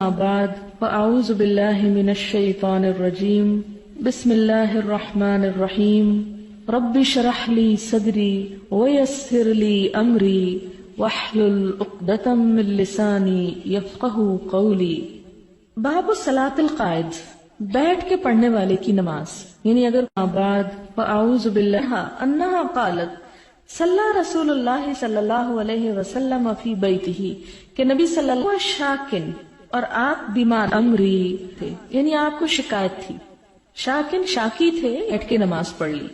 بعد فأعوذ بالله من الشيطان الرجيم بسم الله الرحمن الرحيم رب اشرح لي صدري ويسر لي أمري واحلل عقدة من لساني يفقهوا قولي۔ باب صلاۃ القائد، بیٹھ کے پڑھنے والے کی نماز، یعنی اگر بعد فأعوذ باللہ انہا قالت صلی رسول اللہ صلی اللہ علیہ وسلم فی بیتہ، کہ نبی صلی اللہ علیہ وسلم شاکن، اور آپ بیمار امری تھے، یعنی آپ کو شکایت تھی، شاکن شاکی تھے، بیٹھ کے نماز پڑھ لی،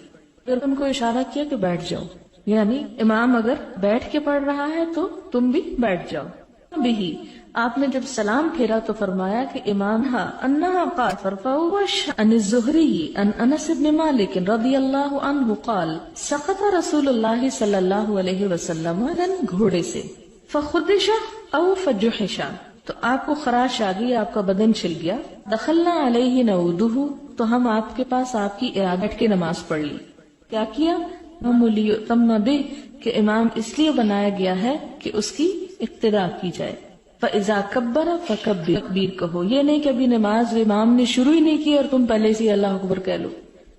پھر ان کو اشارہ کیا کہ بیٹھ جاؤ، یعنی امام اگر بیٹھ کے پڑھ رہا ہے تو تم بھی بیٹھ جاؤ۔ بھی آپ نے جب سلام پھیرا تو فرمایا کہ امام انہا قال فرفعوا عن الزہری عن انس بن مالک رضی اللہ عنہ قال سقط رسول اللہ صلی اللہ علیہ وسلم گھوڑے سے فخدش او فجحش، تو آپ کو خراش آ گئی، آپ کا بدن چھل گیا، دخلنا علیہ نعودہ، تو ہم آپ کے پاس آپ کی بیٹھ کے نماز پڑھ لی۔ کیا کیا؟ تم بہ، کہ امام اس لیے بنایا گیا ہے کہ اس کی اقتداء کی جائے۔ فاذا کبر فکبر، تکبیر کہو، یہ نہیں کہ ابھی نماز امام نے شروع ہی نہیں کی اور تم پہلے سے اللہ اکبر کہہ لو۔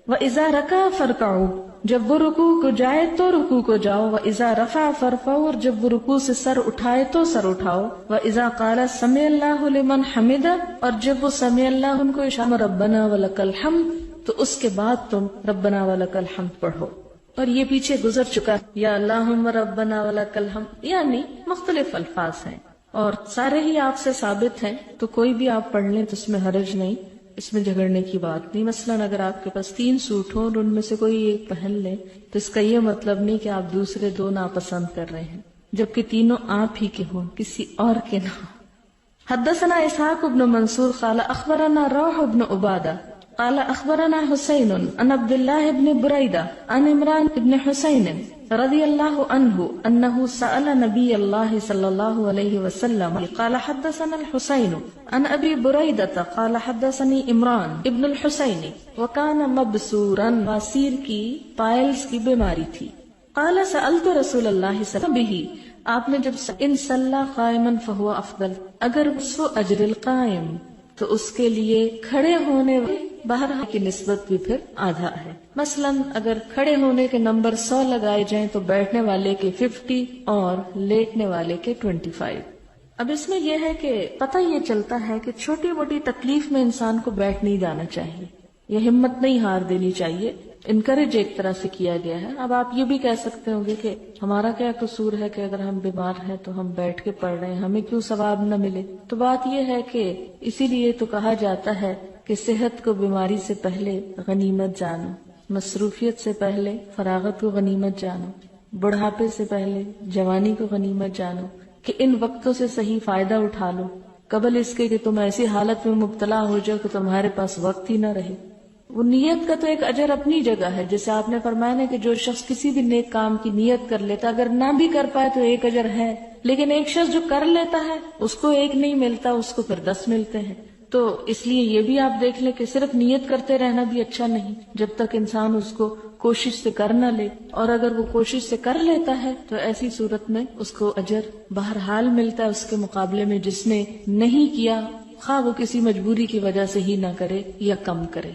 واذا رکع فرکعوا، جب وہ رکوع کو جائے تو رکوع کو جاؤ۔ واذا رفع فرفعوا، اور جب وہ رکوع سے سر اٹھائے تو سر اٹھاؤ۔ واذا قال سمع اللہ لمن حمدہ، اور جب وہ سمع اللہ ان کو اشارہ ربنا ولک الحمد، تو اس کے بعد تم ربنا ولک الحمد پڑھو۔ اور یہ پیچھے گزر چکا، یا اللہم ربنا ولک الحمد، یعنی مختلف الفاظ ہیں اور سارے ہی آپ سے ثابت ہیں، تو کوئی بھی آپ پڑھ لیں تو اس میں حرج نہیں، اس میں جھگڑنے کی بات نہیں۔ مثلا اگر آپ کے پاس 3 سوٹ ہوں اور ان میں سے کوئی ایک پہن لیں تو اس کا یہ مطلب نہیں کہ آپ دوسرے 2 ناپسند کر رہے ہیں، جبکہ تینوں آپ ہی کے ہوں، کسی اور کے نہ ہوں۔ حدثنا اسحاق بن منصور قال اخبرنا روح بن عبادہ قال اخبرنا حسین عن عبد اللہ بن بریدہ عن عمران بن حسین رضی اللہ عنہ انہ سأل نبی اللہ صلی اللہ علیہ وسلم قال حدثنا الحسین عن ابی بریدہ قال حدثنی عمران ابن الحسین وکان مبسورا، باسیر کی پائلز کی بیماری تھی۔ قال سألت رسول اللہ صلی اللہ علیہ وسلم، آپ نے جب ان صلی قائما فہو افضل، اگر وہ اجر القائم تو اس کے لیے کھڑے ہونے بہرحال کی نسبت بھی پھر آدھا ہے۔ مثلا اگر کھڑے ہونے کے نمبر 100 لگائے جائیں تو بیٹھنے والے کے 50 اور لیٹنے والے کے 25۔ اب اس میں یہ ہے کہ پتہ یہ چلتا ہے کہ چھوٹی موٹی تکلیف میں انسان کو بیٹھ نہیں جانا چاہیے، یہ ہمت نہیں ہار دینی چاہیے، انکریج ایک طرح سے کیا گیا ہے۔ اب آپ یہ بھی کہہ سکتے ہوں گے کہ ہمارا کیا قصور ہے کہ اگر ہم بیمار ہیں تو ہم بیٹھ کے پڑھ رہے ہیں، ہمیں کیوں ثواب نہ ملے؟ تو بات یہ ہے کہ اسی لیے تو کہا جاتا ہے کہ صحت کو بیماری سے پہلے غنیمت جانو، مصروفیت سے پہلے فراغت کو غنیمت جانو، بڑھاپے سے پہلے جوانی کو غنیمت جانو، کہ ان وقتوں سے صحیح فائدہ اٹھا لو قبل اس کے کہ تم ایسی حالت میں مبتلا ہو جاؤ کہ تمہارے پاس وقت ہی نہ رہے۔ وہ نیت کا تو ایک اجر اپنی جگہ ہے، جیسے آپ نے فرمایا نا کہ جو شخص کسی بھی نیک کام کی نیت کر لیتا، اگر نہ بھی کر پائے تو ایک اجر ہے، لیکن ایک شخص جو کر لیتا ہے اس کو ایک نہیں ملتا، اس کو پھر 10 ملتے ہیں۔ تو اس لیے یہ بھی آپ دیکھ لیں کہ صرف نیت کرتے رہنا بھی اچھا نہیں، جب تک انسان اس کو کوشش سے کر نہ لے، اور اگر وہ کوشش سے کر لیتا ہے تو ایسی صورت میں اس کو اجر بہرحال ملتا ہے اس کے مقابلے میں جس نے نہیں کیا، خواہ وہ کسی مجبوری کی وجہ سے ہی نہ کرے یا کم کرے،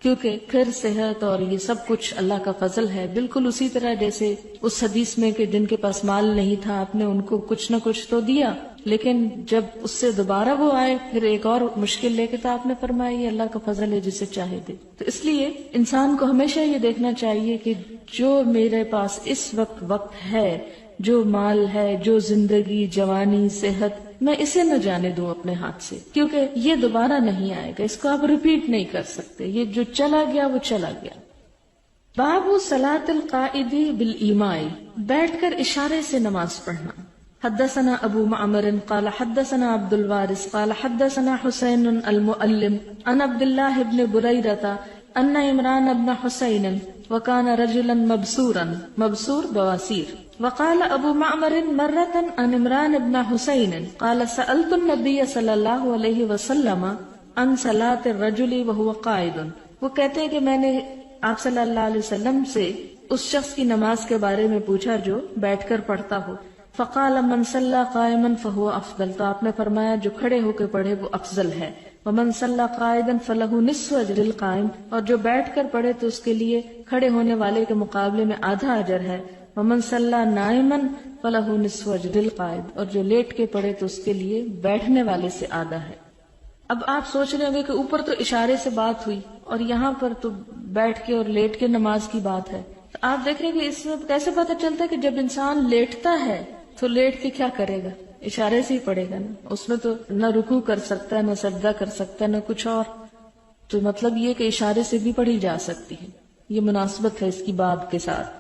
کیونکہ پھر صحت اور یہ سب کچھ اللہ کا فضل ہے۔ بالکل اسی طرح جیسے اس حدیث میں کہ جن کے پاس مال نہیں تھا آپ نے ان کو کچھ نہ کچھ تو دیا، لیکن جب اس سے دوبارہ وہ آئے پھر ایک اور مشکل لے کے، تو آپ نے فرمایا یہ اللہ کا فضل ہے جسے چاہے دے۔ تو اس لیے انسان کو ہمیشہ یہ دیکھنا چاہیے کہ جو میرے پاس اس وقت ہے، جو مال ہے، جو زندگی، جوانی، صحت، میں اسے نہ جانے دوں اپنے ہاتھ سے، کیونکہ یہ دوبارہ نہیں آئے گا، اس کو آپ ریپیٹ نہیں کر سکتے، یہ جو چلا گیا وہ چلا گیا۔ باب صلاۃ القائد بالایماء، بیٹھ کر اشارے سے نماز پڑھنا۔ حدثنا ابو معمر قال حدثنا عبد الوارث قال حدثنا حسین المؤلم عن عبد اللہ بن بریدہ ان عمران بن حسین وكان رجلا مبسورا، مبسور بواسیر۔ وقال ابو معمر مرة عن عمران بن حسین قال سألت النبي صلی اللہ علیہ وسلم عن صلاة الرجل وهو قائد، وہ کہتے ہیں کہ میں نے آپ صلی اللہ علیہ وسلم سے اس شخص کی نماز کے بارے میں پوچھا جو بیٹھ کر پڑھتا ہو۔ فقال من صلى قائما فهو افضل، تو آپ نے فرمایا جو کھڑے ہو کے پڑھے وہ افضل ہے. ومن صلى قائدا فله نصف اجر القائم، اور جو بیٹھ کر پڑھے تو اس کے لیے کھڑے ہونے والے کے مقابلے میں آدھا اجر ہے. ومن صلى نائما فله نصف اجر القائد، اور جو لیٹ کے پڑھے تو اس کے لیے بیٹھنے والے سے آدھا ہے. اب آپ سوچ رہے ہوں گے کہ اوپر تو اشارے سے بات ہوئی اور یہاں پر تو بیٹھ کے اور لیٹ کے نماز کی بات ہے. تو آپ دیکھ رہے ہیں کہ اس میں کیسے پتہ چلتا ہے کہ جب انسان لیٹتا ہے تو لیٹ کے کیا کرے گا؟ اشارے سے ہی پڑھے گا نا. اس میں تو نہ رکوع کر سکتا ہے، نہ سجدہ کر سکتا ہے، نہ کچھ اور. تو مطلب یہ کہ اشارے سے بھی پڑھی جا سکتی ہے. یہ مناسبت ہے اس کی باب کے ساتھ.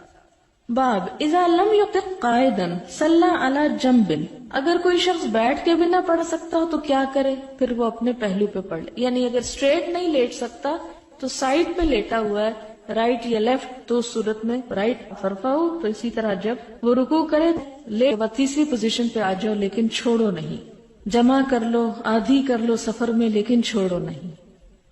باب اذا لم يطق قائدا صلى على جنب، اگر کوئی شخص بیٹھ کے بھی نہ پڑھ سکتا ہو تو کیا کرے؟ پھر وہ اپنے پہلو پہ پڑھ لے. یعنی اگر اسٹریٹ نہیں لیٹ سکتا تو سائڈ پہ لیٹا ہوا ہے، رائٹ یا لیفٹ، تو اس صورت میں رائٹ فرفعو. تو اسی طرح جب وہ رکوع کرے لے تیسری پوزیشن پہ آ جاؤ، لیکن چھوڑو نہیں. جمع کر لو، آدھی کر لو سفر میں، لیکن چھوڑو نہیں.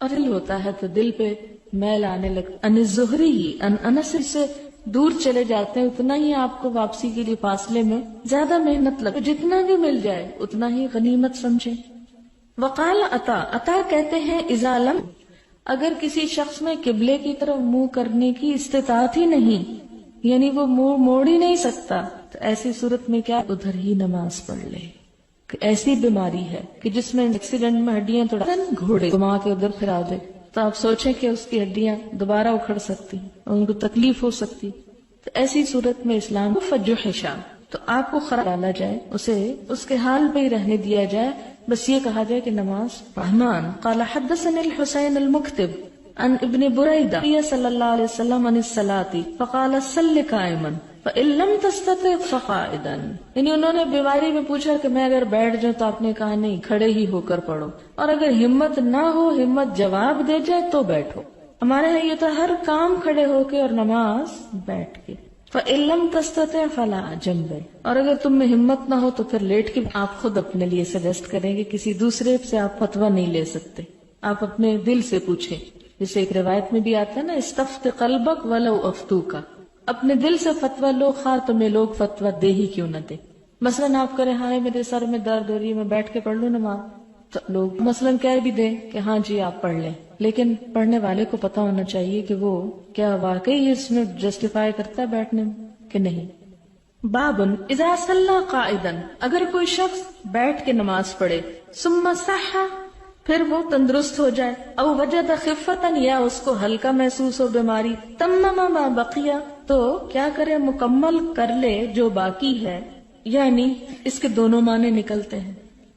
اور دل ہوتا ہے تو دل پہ میل آنے لگتا. ان الزہری ان انس سے دور چلے جاتے ہیں اتنا ہی آپ کو واپسی کے لیے فاصلے میں زیادہ محنت لگے. جتنا بھی مل جائے اتنا ہی غنیمت سمجھے. وقال عطا کہتے ہیں اذا لم، اگر کسی شخص میں قبلے کی طرف منہ کرنے کی استطاعت ہی نہیں، یعنی وہ منہ موڑ ہی نہیں سکتا، تو ایسی صورت میں کیا ادھر ہی نماز پڑھ لے. کہ ایسی بیماری ہے کہ جس میں ایکسیڈنٹ میں ہڈیاں توڑا گھوڑے گھما کے ادھر پھرا دے، تو آپ سوچیں کہ اس کی ہڈیاں دوبارہ اکھڑ سکتی اور ان کو تکلیف ہو سکتی. تو ایسی صورت میں اسلام کو فجوحشا، تو آپ کو خراب ڈالا جائے، اسے اس کے حال پہ ہی رہنے دیا جائے. بس یہ کہا جائے کہ نماز رحمان. قال حدثني الحسين المكتب عن ابن بريدة صلى الله عليه وسلم عن الصلاة فقال صل قائما فإن لم تستطع فقاعدا. یعنی انہوں نے بیماری میں پوچھا کہ میں اگر بیٹھ جاؤں، تو آپ نے کہا نہیں، کھڑے ہی ہو کر پڑھو. اور اگر ہمت نہ ہو، ہمت جواب دے جائے تو بیٹھو. ہمارے یہاں یہ تو ہر کام کھڑے ہو کے اور نماز بیٹھ کے. فَإِن لَمْ تَسْتَطِعْ فَلَا جَنْبٍ، اور اگر تم میں ہمت نہ ہو تو پھر لیٹ کے. آپ خود اپنے لیے سجیسٹ کریں گے، کسی دوسرے سے آپ فتویٰ نہیں لے سکتے. آپ اپنے دل سے پوچھیں، جسے ایک روایت میں بھی آتا ہے نا، استفت قلبک ولو افتوکا، اپنے دل سے فتویٰ لو، خواہ تمہیں لوگ فتویٰ دے ہی کیوں نہ دے. مثلاً آپ کریں ہاں میرے سر میں درد ہو رہی ہے، میں بیٹھ کے پڑھ لوں نماز، تو لوگ مثلاً کہہ بھی دیں کہ ہاں جی آپ پڑھ لیں، لیکن پڑھنے والے کو پتا ہونا چاہیے کہ وہ کیا واقعی اس میں جسٹیفائی کرتا ہے بیٹھنے میں کہ نہیں. بابن اذا صلی قائدا، اگر کوئی شخص بیٹھ کے نماز پڑھے، ثم صح، پھر وہ تندرست ہو جائے، او وجد خفتن، یا اس کو ہلکا محسوس ہو بیماری، تمم ما بقیہ، تو کیا کرے؟ مکمل کر لے جو باقی ہے. یعنی اس کے دونوں معنی نکلتے ہیں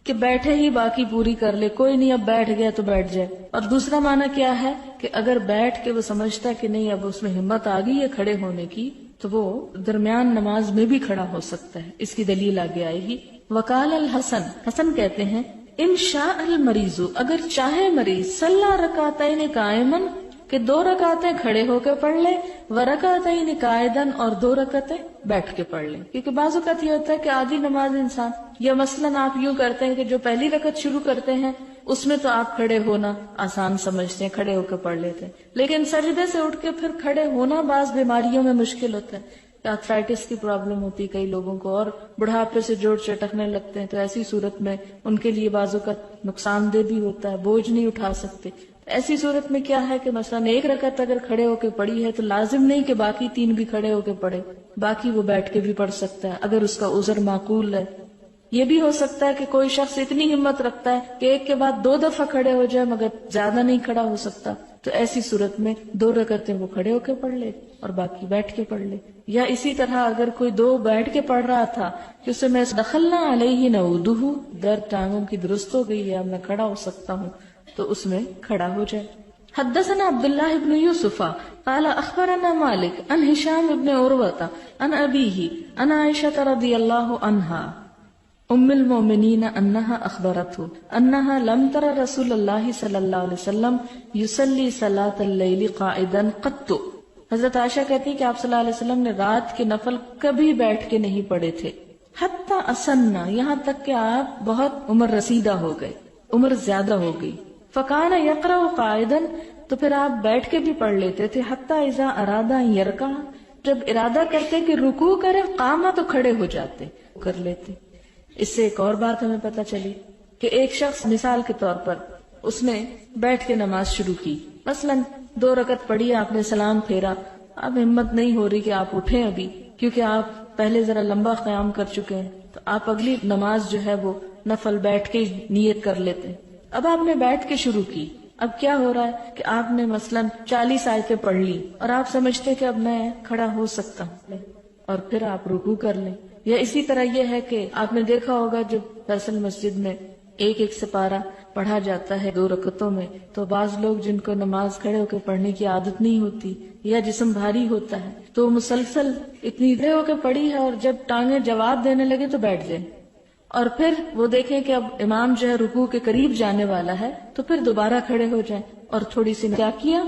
کہ بیٹھے ہی باقی پوری کر لے، کوئی نہیں اب بیٹھ گیا تو بیٹھ جائے. اور دوسرا معنی کیا ہے کہ اگر بیٹھ کے وہ سمجھتا ہے کہ نہیں اب اس میں ہمت آ گئی ہے کھڑے ہونے کی، تو وہ درمیان نماز میں بھی کھڑا ہو سکتا ہے. اس کی دلیل آگے آئے گی. وقال الحسن، حسن کہتے ہیں ان شاء المریض، اگر چاہے مریض، صلی رکعتین قائما، کہ 2 رکعتیں کھڑے ہو کے پڑھ لے، ورکعتین قاعدا، اور 2 رکعتیں بیٹھ کے پڑھ لیں. کیونکہ بعض اوقات یہ ہوتا ہے کہ آدھی نماز انسان، یا مثلاً آپ یوں کرتے ہیں کہ جو پہلی رکعت شروع کرتے ہیں اس میں تو آپ کھڑے ہونا آسان سمجھتے ہیں، کھڑے ہو کے پڑھ لیتے ہیں، لیکن سجدے سے اٹھ کے پھر کھڑے ہونا بعض بیماریوں میں مشکل ہوتا ہے. آرتھرائٹس کی پرابلم ہوتی ہے کئی لوگوں کو، اور بڑھاپے سے جوڑ چٹکنے لگتے ہیں، تو ایسی صورت میں ان کے لیے بعضوں کا نقصان دہ بھی ہوتا ہے، بوجھ نہیں اٹھا سکتے. ایسی صورت میں کیا ہے کہ مثلا 1 رکعت اگر کھڑے ہو کے پڑھی ہے تو لازم نہیں کہ باقی 3 بھی کھڑے ہو کے پڑھے، باقی وہ بیٹھ کے بھی پڑھ سکتا ہے اگر اس کا عذر معقول ہے. یہ بھی ہو سکتا ہے کہ کوئی شخص اتنی ہمت رکھتا ہے کہ ایک کے بعد 2 دفعہ کھڑے ہو جائے مگر زیادہ نہیں کھڑا ہو سکتا، تو ایسی صورت میں 2 رکعتیں وہ کھڑے ہو کے پڑھ لے اور باقی بیٹھ کے پڑھ لے. یا اسی طرح اگر کوئی 2 بیٹھ کے پڑھ رہا تھا کہ اسے میں دخلنا علیہ نعودہ، درد ٹانگوں کی درست ہو گئی ہے، میں کھڑا ہو سکتا ہوں، تو اس میں کھڑا ہو جائے. حدثنا عبداللہ بن یوسف قال اخبرنا مالک عن ہشام بن عروہ عن ابیہ عن عائشہ رضی اللہ عنہا ام المؤمنین انہا اخبرته انہا لم تر رسول اللہ صلی اللہ علیہ وسلم یصلی صلاۃ اللیل قاعدا قط. حضرت عائشہ کہتی ہیں کہ آپ صلی اللہ علیہ وسلم نے رات کے نفل کبھی بیٹھ کے نہیں پڑھے تھے. حتی اسنہ، یہاں تک کہ آپ بہت عمر رسیدہ ہو گئے، عمر زیادہ ہو گئی. فکان یقرأ قاعدا، تو پھر آپ بیٹھ کے بھی پڑھ لیتے تھے. حتی اذا اراد یرکع، جب ارادہ کرتے کہ رکوع کرے، قام، تو کھڑے ہو جاتے. کر لیتے. اس سے ایک اور بات ہمیں پتہ چلی کہ ایک شخص مثال کے طور پر اس نے بیٹھ کے نماز شروع کی، مثلا 2 رکعت پڑھی، آپ نے سلام پھیرا، اب ہمت نہیں ہو رہی کہ آپ اٹھیں ابھی کیونکہ آپ پہلے ذرا لمبا قیام کر چکے ہیں، تو آپ اگلی نماز جو ہے وہ نفل بیٹھ کے نیت کر لیتے ہیں. اب آپ نے بیٹھ کے شروع کی، اب کیا ہو رہا ہے کہ آپ نے مثلا 40 آیتیں پڑھ لی اور آپ سمجھتے کہ اب میں کھڑا ہو سکتا ہوں، اور پھر آپ رکوع کر لیں. یا اسی طرح یہ ہے کہ آپ نے دیکھا ہوگا جب فیصل مسجد میں ایک سپارہ پڑھا جاتا ہے 2 رکعتوں میں، تو بعض لوگ جن کو نماز کھڑے ہو کے پڑھنے کی عادت نہیں ہوتی یا جسم بھاری ہوتا ہے تو مسلسل اتنی دیر ہو کے پڑھی ہے اور جب ٹانگیں جواب دینے لگے تو بیٹھ جائیں، اور پھر وہ دیکھیں کہ اب امام جو ہے رکوع کے قریب جانے والا ہے تو پھر دوبارہ کھڑے ہو جائیں اور تھوڑی سی کیا کیا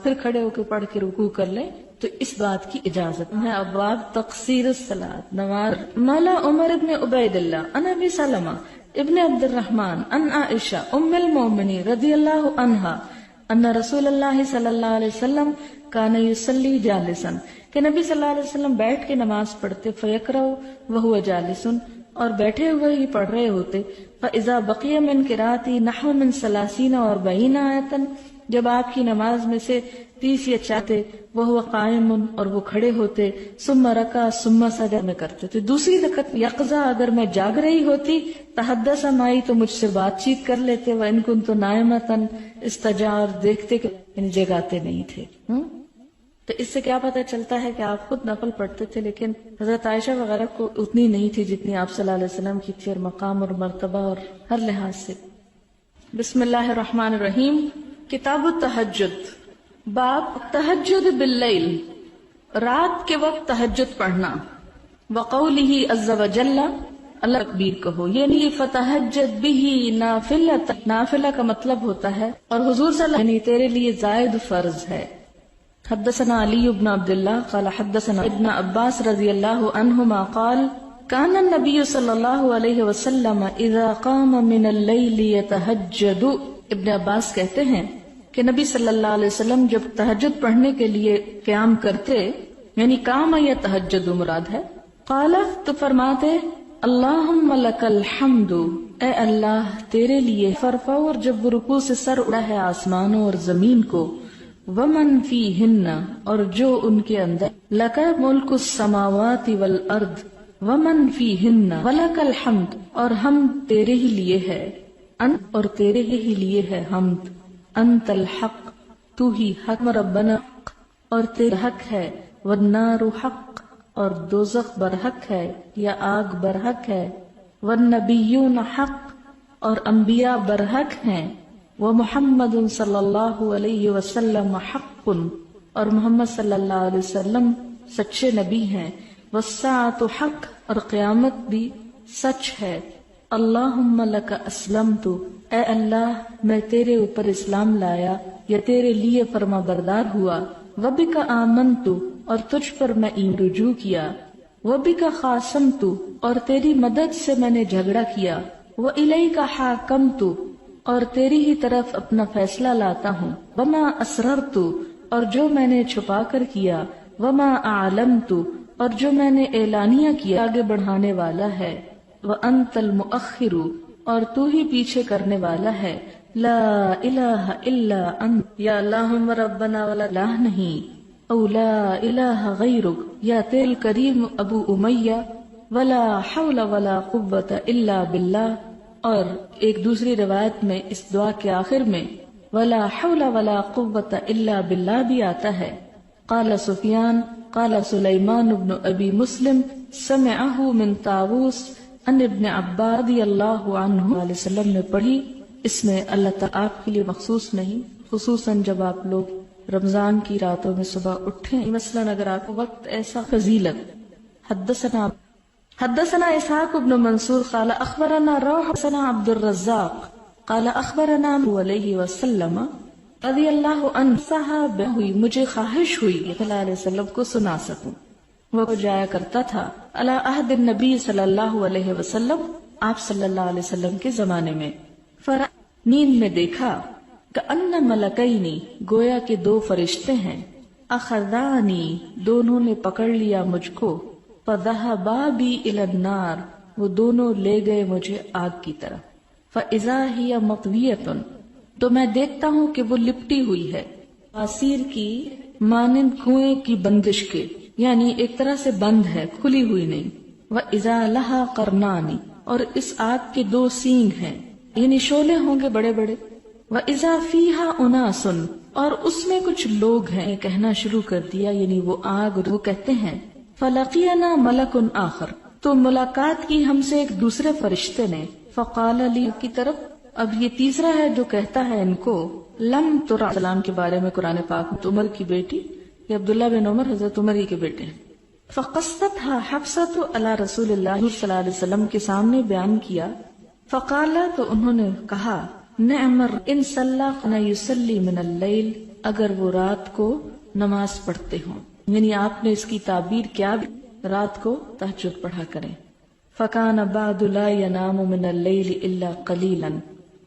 پھر کھڑے ہو کے پڑھ کے رکوع کر لیں. تو اس بات کی اجازت ہے. ابواب تقصیر الصلاۃ نماز. مولا عمر ابن عبید اللہ عن ابی سلمہ ابن عبد الرحمن عن عائشہ ام المؤمنین رضی اللہ عنہا ان رسول اللہ صلی اللہ علیہ وسلم کان یصلی جالسا، کہ نبی صلی اللہ علیہ وسلم بیٹھ کے نماز پڑھتے، فیقرأ وہو جالس، اور بیٹھے ہوئے ہی پڑھ رہے ہوتے. فاذا بقی من قراءتی نحو من 30 و 40 آیۃ، جب آپ کی نماز میں سے 30 یا 40 وہ قائم اور وہ کھڑے ہوتے، ثم رکع ثم سجد میں کرتے تھے. دوسری رکعت یقظہ اگر میں جاگ رہی ہوتی، تحدث معی تو مجھ سے بات چیت کر لیتے، وان کنت نائمۃ استجار، دیکھتے کہ یعنی جگاتے نہیں تھے. تو اس سے کیا پتہ چلتا ہے کہ آپ خود نفل پڑھتے تھے، لیکن حضرت عائشہ وغیرہ کو اتنی نہیں تھی جتنی آپ صلی اللہ علیہ وسلم کی تھی، اور مقام اور مرتبہ اور ہر لحاظ سے. بسم اللہ الرحمن الرحیم. کتاب التہجد. باب تہجد باللیل، رات کے وقت تہجد پڑھنا. وقولہ عز وجل، اللہ تکبیر کہو، یعنی فتہجد بہ نافلۃ، نافلہ کا مطلب ہوتا ہے اور حضور صلی اللہ علیہ وسلم یعنی تیرے لیے زائد فرض ہے. حدثنا علی بن عبد اللہ قال حدثنا ابن عباس رضی اللہ عنہما قال كان النبی صلی اللہ علیہ وسلم اذا قام من اللیل یتہجد. ابن عباس کہتے ہیں کہ نبی صلی اللہ علیہ وسلم جب تہجد پڑھنے کے لیے قیام کرتے، یعنی قام یا تہجد مراد ہے، قال تو فرماتے اللہم لک الحمد، اے اللہ تیرے لیے فرفع، اور جب رکوع سے سر اڑا ہے آسمانوں اور زمین کو، ومن فیہن، اور جو ان کے اندر، لک ملک السماوات والارض ومن فیہن ولک الحمد، اور ہم تیرے ہی لیے ہے، انت اور تیرے ہی لیے ہے حمد، انت الحق تو ہی حق، ربنا اور تیرا حق ہے، والنار حق اور دوزخ برحق ہے یا آگ برحق ہے، والنبیون حق اور انبیاء برحق ہیں، ومحمد صلی اللہ علیہ وسلم حق اور محمد صلی اللہ علیہ وسلم سچے نبی ہیں، والساعۃ حق اور قیامت بھی سچ ہے، اللہم لک اسلمت، اے اللہ میں تیرے اوپر اسلام لایا یا تیرے لیے فرما بردار ہوا، وبک آمنت اور تجھ پر میں رجوع کیا، وبک خاصمت اور تیری مدد سے میں نے جھگڑا کیا، وإلیک حاکمت اور تیری ہی طرف اپنا فیصلہ لاتا ہوں، وما اسررت اور جو میں نے چھپا کر کیا، وما اعلمت اور جو میں نے اعلانیہ کیا آگے بڑھانے والا ہے، وانت المؤخر اور تو ہی پیچھے کرنے والا ہے، لا الہ الا انت یا اللہم ربنا ولا الہ نہیں، او لا الہ غیرک یا تیل کریم ابو امیہ، ولا حول ولا قوت الا باللہ، اور ایک دوسری روایت میں اس دعا کے آخر میں ولا حول ولا قوت الا باللہ بھی آتا ہے. قال سفیان قال سلیمان بن ابی مسلم سمعہ من طاووس ان ابن عباس رضی اللہ عنہ علیہ وسلم نے پڑھی. اس میں اللہ تعالیٰ آپ کے لیے مخصوص نہیں، خصوصاً جب آپ لوگ رمضان کی راتوں میں صبح اٹھیں، مثلاً اگر آپ کو وقت ایسا فضیلت. حدثنا اسحاق بن منصور قال اخبرنا روح حدثنا عبد الرزاق قال اخبرنا علیہ وسلم رضی اللہ عنہ صحابہ ہوئی مجھے خواہش ہوئی صلی اللہ علیہ وسلم کو سنا سکوں. وہ جایا کرتا تھا علی عہد النبی صلی اللہ علیہ وسلم، آپ صلی اللہ علیہ وسلم کے زمانے میں. نیند میں دیکھا کأن ملکینی گویا کہ 2 فرشتے ہیں، اخذانی دونوں نے پکڑ لیا مجھ کو، فذهبا بی الی النار وہ دونوں لے گئے مجھے آگ کی طرف. فَإِذَا هِيَ مَطْوِيَةٌ، تو میں دیکھتا ہوں کہ وہ لپٹی ہوئی ہے، آسیر کی مانند کنویں کی بندش کے، یعنی ایک طرح سے بند ہے، کھلی ہوئی نہیں. وَإِذَا لَهَا قَرْنَانِ، اور اس آگ کے دو سینگ ہیں، یعنی شعلے ہوں گے بڑے بڑے. وَإِذَا فِيهَا أُنَاسٌ، اور اس میں کچھ لوگ ہیں. کہنا شروع کر دیا، یعنی وہ آگ، وہ کہتے ہیں فَلَقِيَنَا مَلَكٌ آخر، تو ملاقات کی ہم سے ایک دوسرے فرشتے نے. فَقَالَ لِي کی طرف، اب یہ تیسرا ہے جو کہتا ہے ان کو لم ترى السلام کے بارے میں قرآن پاک میں، عمر کی بیٹی، یہ عبداللہ بن عمر حضرت عمر ہی کے بیٹے ہیں. فَقَصَّتْهَا حَفْصَةُ عَلَى رسول اللہ صلی اللہ علیہ وسلم کے سامنے بیان کیا. فقال، تو انہوں نے کہا نعمر ان صلی کان یصلی من اللیل، اگر وہ رات کو نماز پڑھتے ہوں، یعنی آپ نے اس کی تعبیر کیا، رات کو تہجد پڑھا کریں. فکان بعد لا ینام من اللیل الا قلیلا،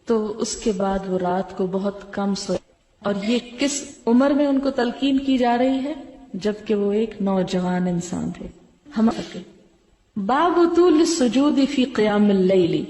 تو اس کے بعد وہ رات کو بہت کم سوئے. اور یہ کس عمر میں ان کو تلقین کی جا رہی ہے؟ جبکہ وہ ایک نوجوان انسان تھے. ہم باب طول السجود فی قیام اللیل،